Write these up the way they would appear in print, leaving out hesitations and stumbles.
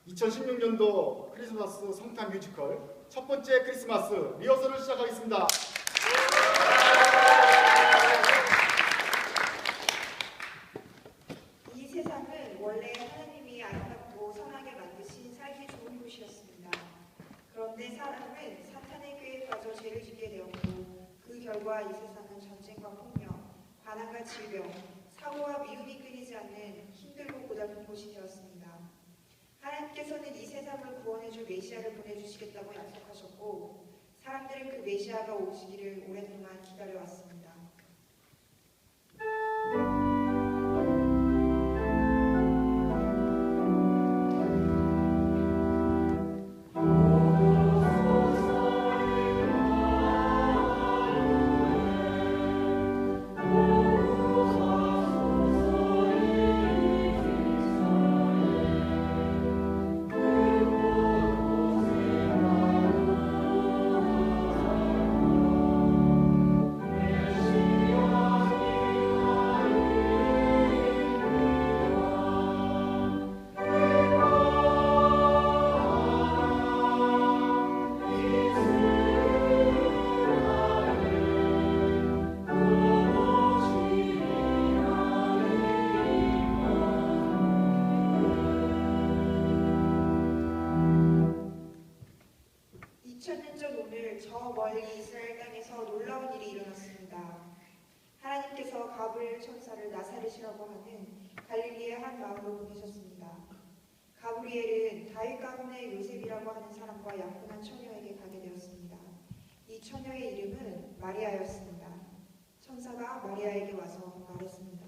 2016년도 크리스마스 성탄 뮤지컬 첫 번째 크리스마스 리허설을 시작하겠습니다. 이 세상은 원래 하나님이 아름답고 선하게 만드신 살기 좋은 곳이었습니다. 그런데 사람은 사탄의 꾀에 빠져 죄를 짓게 되었고 그 결과 이 세상은 전쟁과 폭력, 가난과 질병, 사고와 미움이 끊이지 않는 힘들고 고달픈 곳이 되었습니다. 하나님께서는 이 세상을 구원해줄 메시아를 보내주시겠다고 약속하셨고 사람들은 그 메시아가 오시기를 오랫동안 기다려왔습니다. 저 멀리 이스라엘 땅에서 놀라운 일이 일어났습니다. 하나님께서 가브리엘 천사를 나사렛이라고 하는 갈릴리의 한 마을로 보내셨습니다. 가브리엘은 다윗 가문의 요셉이라고 하는 사람과 약혼한 처녀에게 가게 되었습니다. 이 처녀의 이름은 마리아였습니다. 천사가 마리아에게 와서 말했습니다.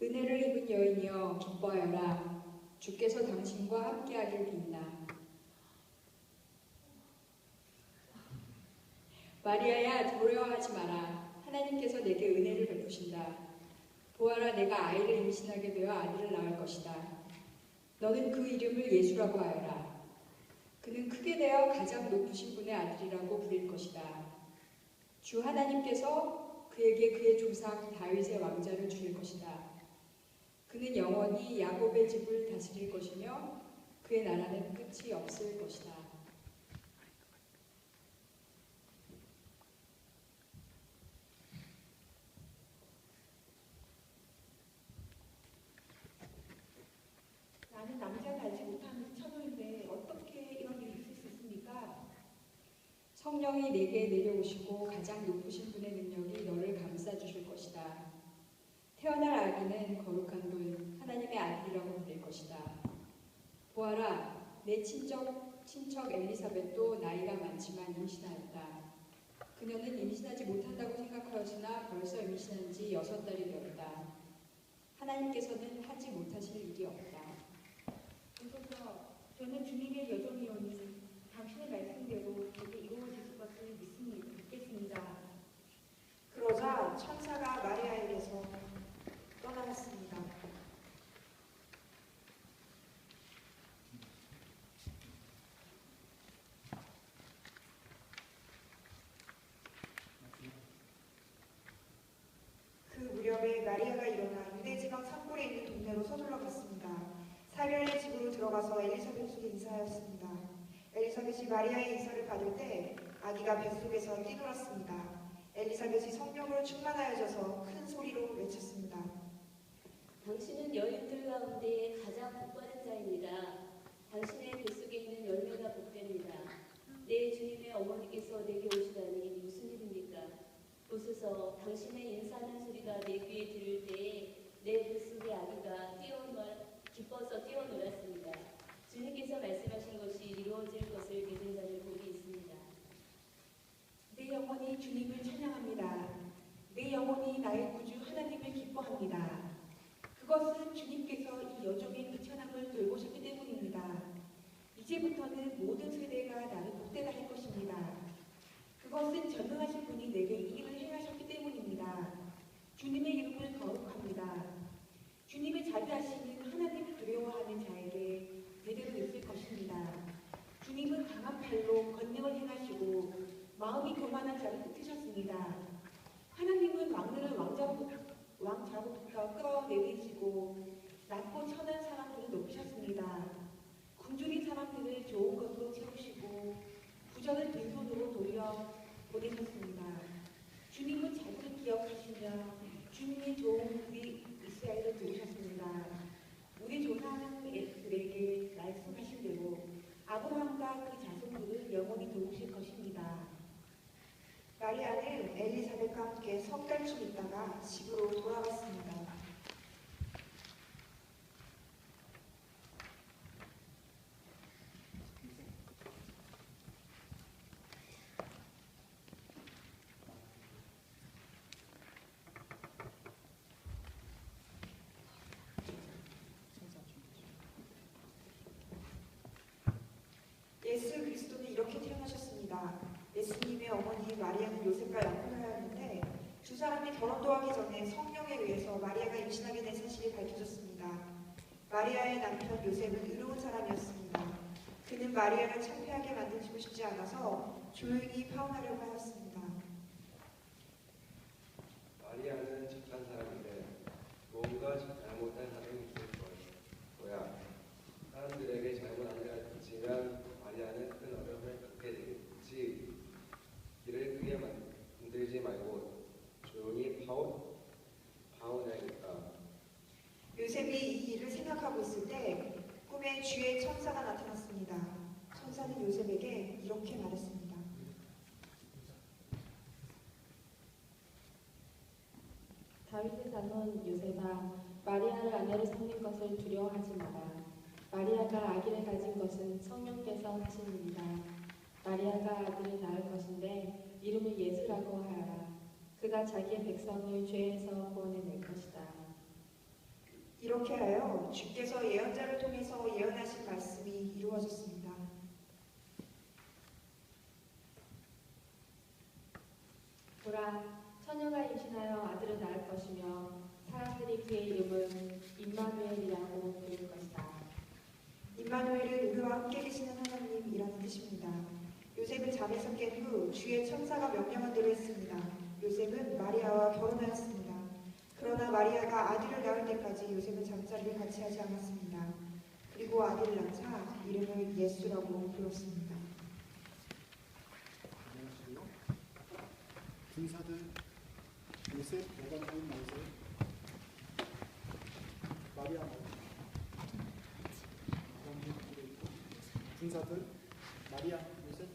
은혜를 입은 여인이여 기뻐하여라. 주께서 당신과 함께하길 빕니다. 마리아야 두려워하지 마라. 하나님께서 내게 은혜를 베푸신다. 보아라 내가 아이를 임신하게 되어 아들을 낳을 것이다. 너는 그 이름을 예수라고 하여라. 그는 크게 되어 가장 높으신 분의 아들이라고 부릴 것이다. 주 하나님께서 그에게 그의 조상 다윗의 왕자를 주실 것이다. 그는 영원히 야곱의 집을 다스릴 것이며 그의 나라는 끝이 없을 것이다. 나는 남자를 알지 못하는 처녀인데 어떻게 이런 일이 있을 수 있습니까? 성령이 내게 내려오시고 가장 높으신 분의 능력이 너를 감싸주실 것이다. 태어날 아기는 거룩한 분, 하나님의 아들이라고 부를 것이다. 보아라, 내 친척 엘리사벳도 나이가 많지만 임신하였다. 그녀는 임신하지 못한다고 생각하였으나 벌써 임신한 지 6달이 되었다. 하나님께서는 하지 못하실 일이 없다. 보소서, 저는 주님의 여종이오니 당신의 말씀대로 제게 이루어질 것을 믿겠습니다. 그러자 천사가 마리아에게서 떠나갔습니다. 그 무렵에 마리아가 일어나 유대지방 산골에 있는 동네로 서둘러 갔습니다. 사별의 집으로 들어가서 엘리사벳에게 인사하였습니다. 엘리사벳이 마리아의 인사를 받을 때 아기가 뱃속에서 뛰놀았습니다. 엘리사벳이 성령으로 충만하여져서 큰 소리로 외쳤습니다. 당신은 여인들 가운데 가장 복받은 자입니다. 당신의 뱃속에 있는 열매가 복됩니다. 내 주님의 어머니께서 내게 오시다니 무슨 일입니까? 보소서, 당신의 인사하는 소리가 내 귀에 들을 때에 내 뱃속의 아기가 기뻐서 뛰어놀았습니다. 주님께서 말씀하신 것이 이루어질 것을 믿은 자를 복이 있습니다. 내 영혼이 주님을 찬양합니다. 내 영혼이 나의 구주 하나님을 기뻐합니다. 그것은 주님께서 이 여종의 비천함을 돌보셨기 때문입니다. 이제부터는 모든 세대가 나를 복되다 할 것입니다. 그것은 전능하신 분이 내게 이 일을 행하셨기 때문입니다. 주님의 이름은 거룩합니다. 주님의 자비하시는 하나님을 두려워하는 자에게 대대로 있을 것입니다. 주님은 강한 팔로 권능을 행하시고 마음이 교만한 자를 흩으셨습니다. 하나님은 왕들을 왕 자로부터 끌어내리시고 낮고 천한 사람들을 높이셨습니다. 굶주린 사람들을 좋은 것으로 채우시고 부자를 빈손으로 돌려 보내셨습니다. 주님은 자기를 기억하시며 주님의 좋은 우리 이스라엘을 들으셨습니다. 우리 조상들에게 말씀하신 대로 아브라함과 그 자손들을 영원히 도우실 것입니다. 마리아는 엘리사벳과 함께 석 달쯤 있다가 집으로 돌아갔습니다. 예수 그리스도는 이렇게 태어나셨습니다. 예수님의 어머니 마리아는 요셉과 약혼을 하였는데 두 사람이 결혼도 하기 전에 성령에 의해서 마리아가 임신하게 된 사실이 밝혀졌습니다. 마리아의 남편 요셉은 의로운 사람이었습니다. 그는 마리아를 창피하게 만들고 싶지 않아서 조용히 파혼하려고 하였습니다. 마리아는 착한 사람인데 뭔가 잘못된 사람이 있을 거야. 사람들에게 잘못 알려지면 마리아는 큰 어려움을 겪게 되겠지. 길을 크게 만들지 말고 조용히 파혼해야겠다. 요셉이 이 일을 생각하고 있을 때 꿈에 주의 천사가 나타났습니다. 천사는 요셉에게 이렇게 말했습니다. 다윗의 자손 요셉아, 마리아를 아내로 삼는 것을 두려워하지 마라. 마리아가 아기를 가진 것은 성령께서 하신 일이다. 마리아가 아들을 낳을 것인데 이름을 예수라고 하여라. 그가 자기의 백성을 죄에서 구원해낼 것이다. 이렇게 하여 주께서 예언자를 통해서 예언하신 말씀이 이루어졌습니다. 보라, 처녀가 임신하여 아들을 낳을 것이며 사람들이 그의 이름을 임마누엘이라고 부를 것이다. 임마누엘은 우리와 함께 계시는 하나님이라는 뜻입니다. 요셉은 잠에서 깬 후 주의 천사가 명령한 대로 했습니다. 요셉은 마리아와 결혼하였습니다. 그러나 마리아가 아들을 낳을 때까지 요셉은 잠자리를 같이 하지 않았습니다. 그리고 아들을 낳자 이름을 예수라고 불렀습니다. 안녕하세요. 군사들 요셉, 여관부인 모세, 마리아 군사들 마리아, 요셉.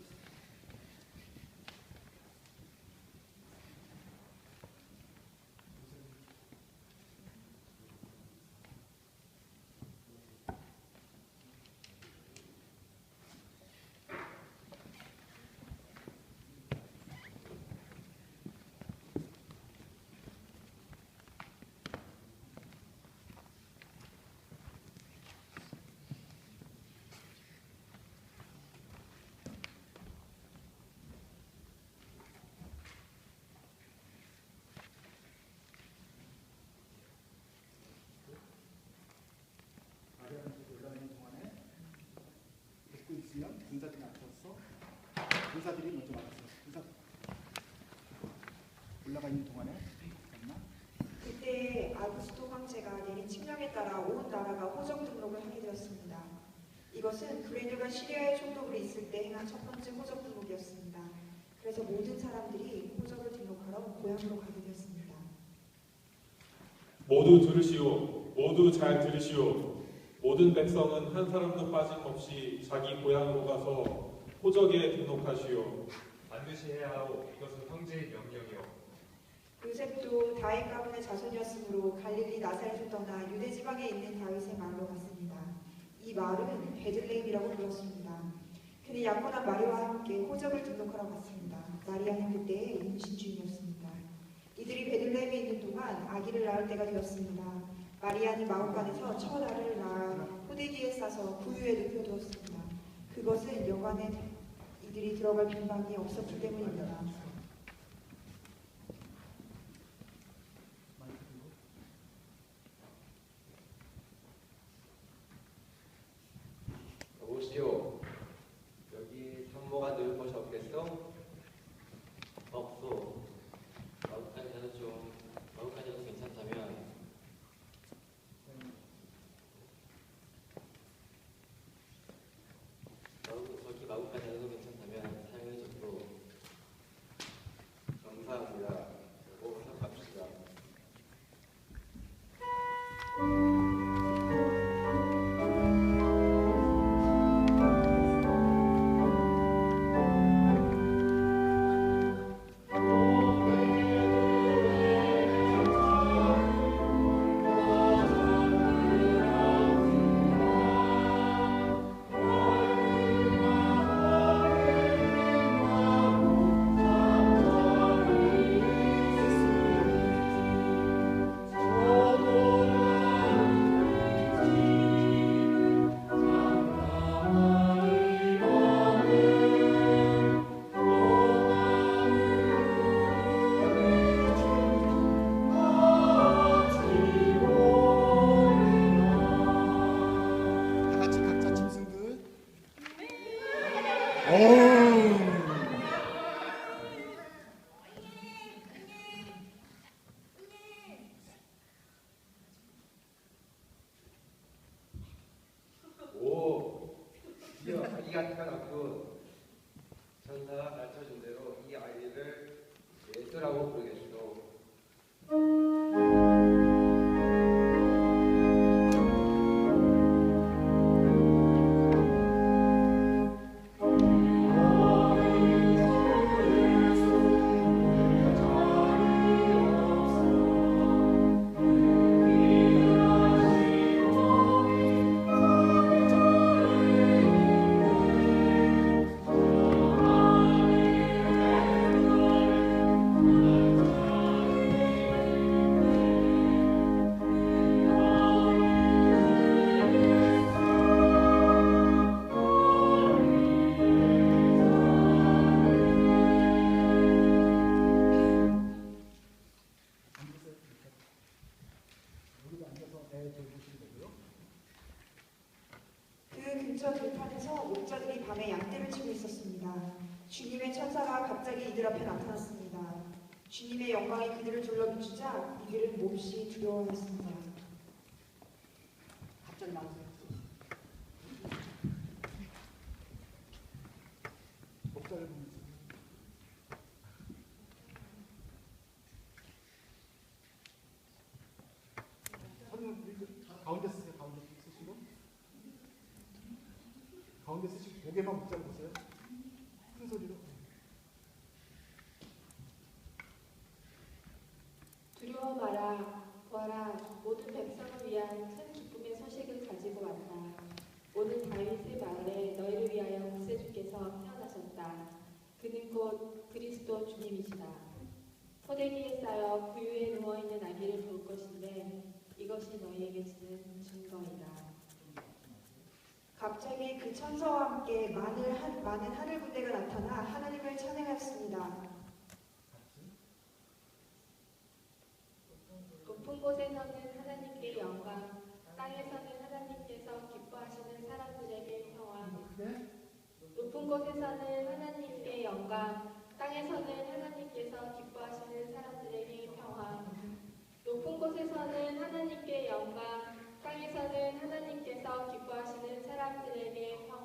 있으면 군사들이 앞서서 군사들이 먼저 막았어요. 군사 올라가 있는 동안에 잠깐만. 그때 아구스토 황제가 내린 칙령에 따라 온 나라가 호적 등록을 하게 되었습니다. 이것은 그레뇨가 시리아에 총독으로 있을 때 행한 첫 번째 호적 등록이었습니다. 그래서 모든 사람들이 호적을 등록하러 고향으로 가게 되었습니다. 모두 들으시오. 모두 잘 들으시오. 모든 백성은 한 사람도 빠짐없이 자기 고향으로 가서 호적에 등록하시오. 반드시 해야 하오. 이것은 황제의 명령이오. 요셉도 다윗 가문의 자손이었으므로 갈릴리 나사렛을 떠나 유대 지방에 있는 다윗의 마을로 갔습니다. 이 마을은 베들레헴이라고 불렀습니다. 그는 약혼한 마리아와 함께 호적을 등록하러 갔습니다. 마리아는 그때에 임신 중이었습니다. 이들이 베들레헴에 있는 동안 아기를 낳을 때가 되었습니다. 마리아는 마음간에서 첫 알을 낳아 포대기에 싸서 구유에 눕혀두었습니다. 그것은 여관에 이들이 들어갈 빈방이 없었기 때문입니다. 여보시오. 여기 산모가 늘 곳이 없겠어? 없소. 마음까지 해도 괜찮다면 아기가 태어났고 천사가 가르쳐준 대로 이 아이를 예수라고 부르겠소. 근처 들판에서 목자들이 밤에 양떼를 치고 있었습니다. 주님의 천사가 갑자기 이들 앞에 나타났습니다. 주님의 영광이 그들을 둘러비추자 이들은 몹시 두려워했습니다. 갑자기 나오세요. 목자를 보면서 가운데 쓰세요. 가운데 쓰시고 가운데 쓰시고 고개만 목자를 보세요. 큰 소리로. 두려워 마라. 보아라, 모든 백성을 위한 큰 기쁨의 소식을 가지고 왔다. 오늘 다윗의 마을에 너희를 위하여 구세주께서 태어나셨다. 그는 곧 그리스도 주님이시다. 포대기에 쌓여 구유에 누워있는 아기를 볼 것인데 이것이 너희에게 주는 증거이다. 갑자기 그 천사와 함께 많은 하늘 군대가 나타나 하나님을 찬양하였습니다. 높은 곳에서는 하나님께 영광, 땅에서는 하나님께서 기뻐하시는 사람들에게 평화. 높은 곳에서는 하나님께 영광, 땅에서는 하나님께서 기뻐하시는 사람들에게 평화. 높은 곳에서는 하나님께 영광, 땅에서는 하나님께서 기뻐하시는 사람들에게 평화.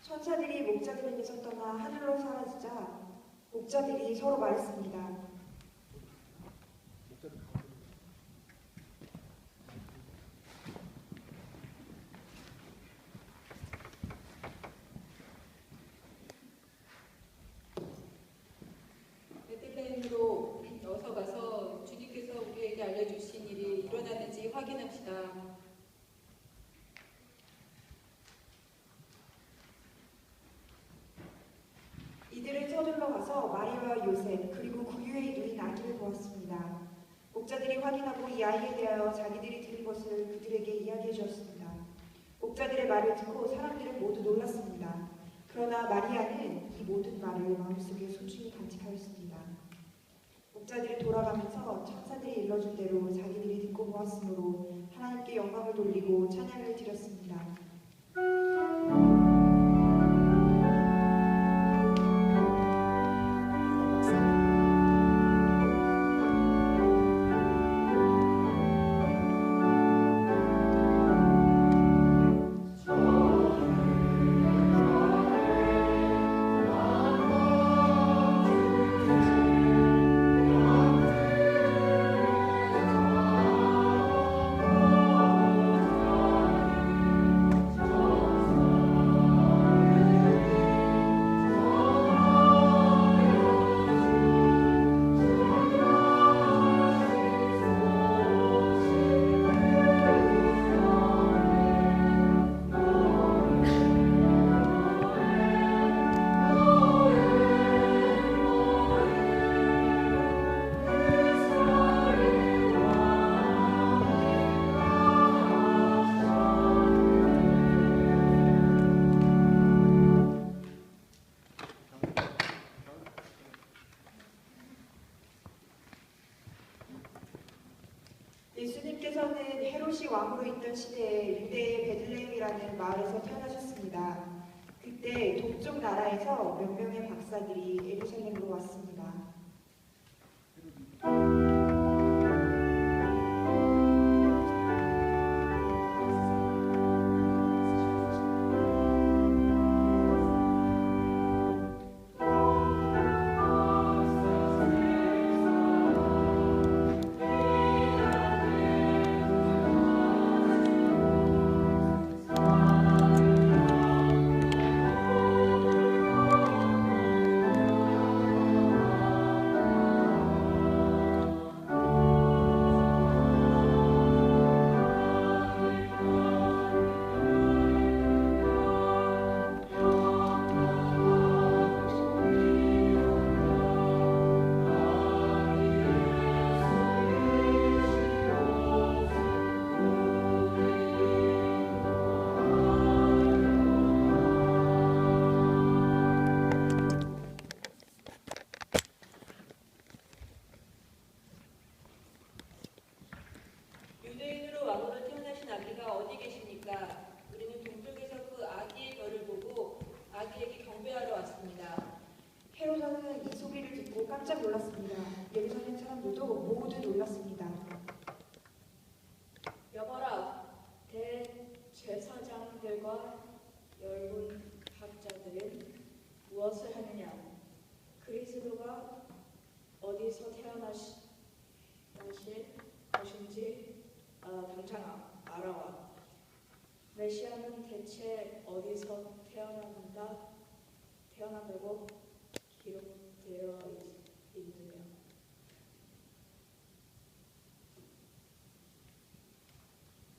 천사들이 목자들에게서 떠나 하늘로 사라지자 목자들이 서로 말했습니다. 베들레헴으로 어서 가서 주님께서 우리에게 알려주신 일이 일어났는지 확인합시다. 이들은 서둘러 가서 마리아와 요셉 그리고 구유에 누인 아기를 보았습니다. 목자들이 확인하고 이 아이에 대하여 자기들이 들은 것을 그들에게 이야기해 주었습니다. 목자들의 말을 듣고 사람들은 모두 놀랐습니다. 그러나 마리아는 이 모든 말을 마음속에 소중히 간직하였습니다. 목자들이 돌아가면서 천사들이 일러준 대로 자기들이 듣고 보았으므로 하나님께 영광을 돌리고 찬양을 드렸습니다. 예수님께서는 헤롯이 왕으로 있던 시대에 유대의 베들레헴이라는 마을에서 태어나셨습니다. 그때 동쪽 나라에서 몇 명의 박사들이 예루살렘으로 왔습니다. 유대인으로 왕으로 태어나신 아기가 어디 계십니까? 우리는 동쪽에서 그 아기의 별을 보고 아기에게 경배하러 왔습니다. 헤로다는 이 소리를 듣고 깜짝 놀랐습니다. 예루살렘 사람들도 모두 놀랐습니다. 여봐라, 대제사장들과 열분 학자들은 무엇을 하느냐? 그리스도가 어디서 태어나실 것인지 당장 알아와. 메시아는 대체 어디서 태어난다고 기록되어 있느냐?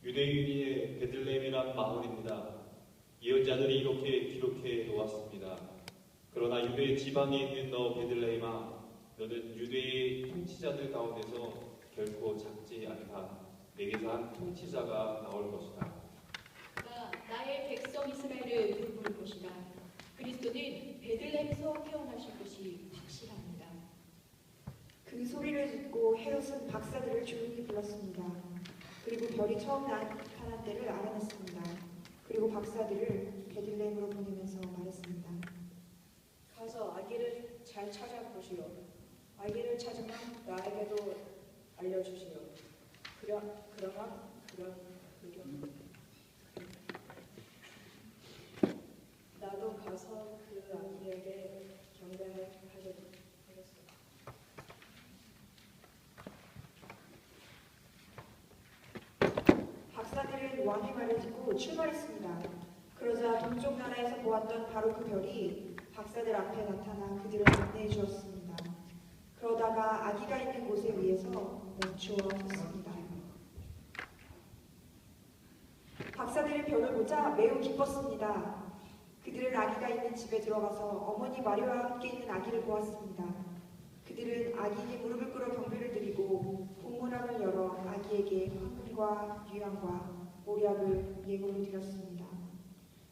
유대인의 베들레헴이란 마을입니다. 예언자들이 이렇게 기록해 놓았습니다. 그러나 유대 지방에 있는 너 베들레헴아, 너는 유대의 통치자들 가운데서 결코 작지 않다. 내게서 한 통치자가 나올 것이다. 나의 백성 이스라엘을 돌볼 것이다. 그리스도는 베들레헴에서 태어나실 것이 확실합니다. 그 소리를 듣고 헤롯은 박사들을 조용히 불렀습니다. 그리고 별이 처음 나타난 때를 알아냈습니다. 그리고 박사들을 베들레헴으로 보내면서 말했습니다. 가서 아기를 잘 찾아보시오. 아기를 찾으면 나에게도 알려주시오. 나도 가서 그 아기에게 경배하겠소. 박사들은 왕의 말을 듣고 출발했습니다. 그러자 동쪽 나라에서 보았던 바로 그 별이 박사들 앞에 나타나 그들을 안내해 주었습니다. 그러다가 아기가 있는 곳에 위에서 멈추어 섰습니다. 박사들이 별을 보자 매우 기뻤습니다. 그들은 아기가 있는 집에 들어가서 어머니 마리아와 함께 있는 아기를 보았습니다. 그들은 아기에게 무릎을 꿇어 경배를 드리고 본문함을 열어 아기에게 황금과 유향과 모략을 예물로 드렸습니다.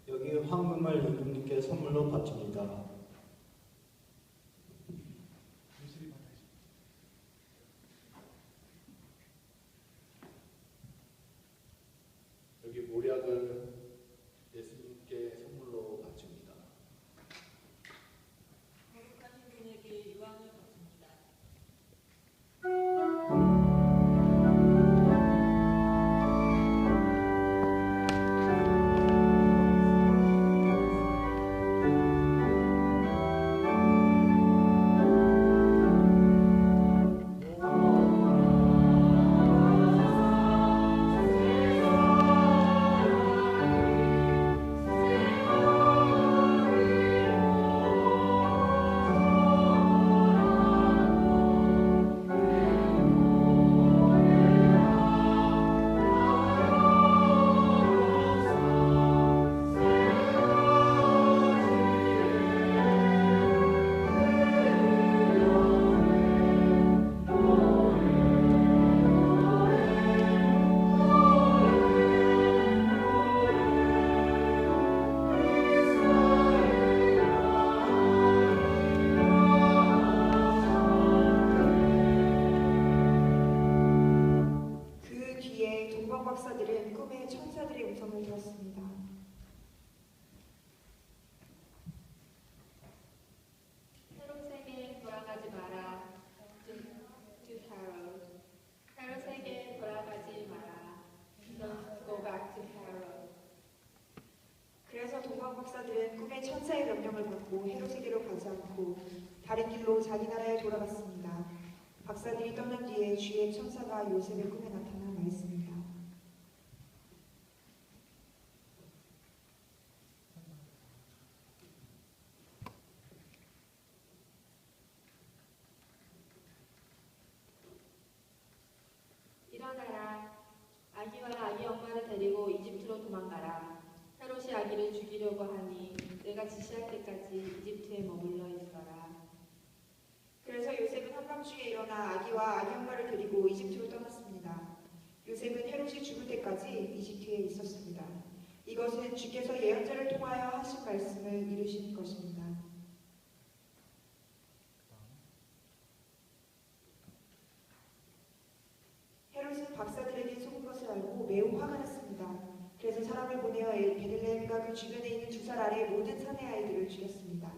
여기 황금을 예수님께 선물로 바칩니다. 여기 모략을 예수님께 선물로 바칩니다. 거룩하신 분에게 유황을 바칩니다. 박사들은 꿈에 천사들의 음성을 들었습니다. 헤롯에게 돌아가지 마라. To Herod. 헤롯에게 돌아가지 마라. Don't go back to Herod. 그래서 동방 박사들은 꿈에 천사의 명령을 받고 헤롯에게로 가지 않고 다른 길로 자기 나라에 돌아갔습니다. 박사들이 떠난 뒤에 주의 천사가 요셉의 꿈에 나타나 말했습니다. 일어나라. 아기와 아기 엄마를 데리고 이집트로 도망가라. 헤롯이 아기를 죽이려고 하니 내가 지시할 때까지 이집트에 머물러 있어라. 그래서 요셉은 한밤중에 일어나 아기와 아기 엄마를 데리고 이집트로 떠났습니다. 요셉은 헤롯이 죽을 때까지 이집트에 있었습니다. 이것은 주께서 예언자를 통하여 하신 말씀을 이루신 것입니다. 헤롯은 박사들에게 속은 것을 알고 매우 화가 났습니다. 그래서 사람을 보내어 베들레헴과 그 주변에 있는 2살 아래의 모든 사내 아이들을 죽였습니다.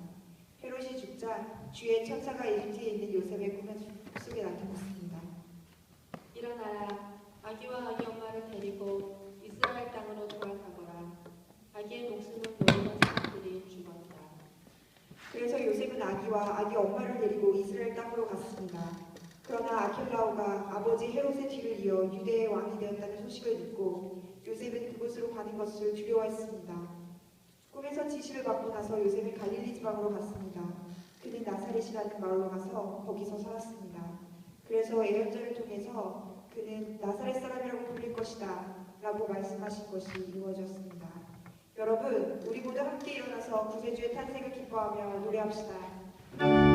헤롯이 죽자 주의 천사가 이집트에 있는 요셉의 꿈속에 나타났습니다. 일어나라. 아기와 아기 엄마를 데리고 이스라엘 땅으로 돌아가거라. 아기의 목숨을 노리는 사람들이 죽었다. 그래서 요셉은 아기와 아기 엄마를 데리고 이스라엘 땅으로 갔습니다. 그러나 아켈라오가 아버지 헤롯의 뒤를 이어 유대의 왕이 되었다는 소식을 듣고 요셉은 그곳으로 가는 것을 두려워했습니다. 꿈에서 지시를 받고 나서 요셉은 갈릴리 지방으로 갔습니다. 그는 나사렛이라는 마을로 가서 거기서 살았습니다. 그래서 예언자를 통해서 그는 나사렛 사람이라고 불릴 것이다 라고 말씀하신 것이 이루어졌습니다. 여러분, 우리 모두 함께 일어나서 구세주의 탄생을 기뻐하며 노래합시다.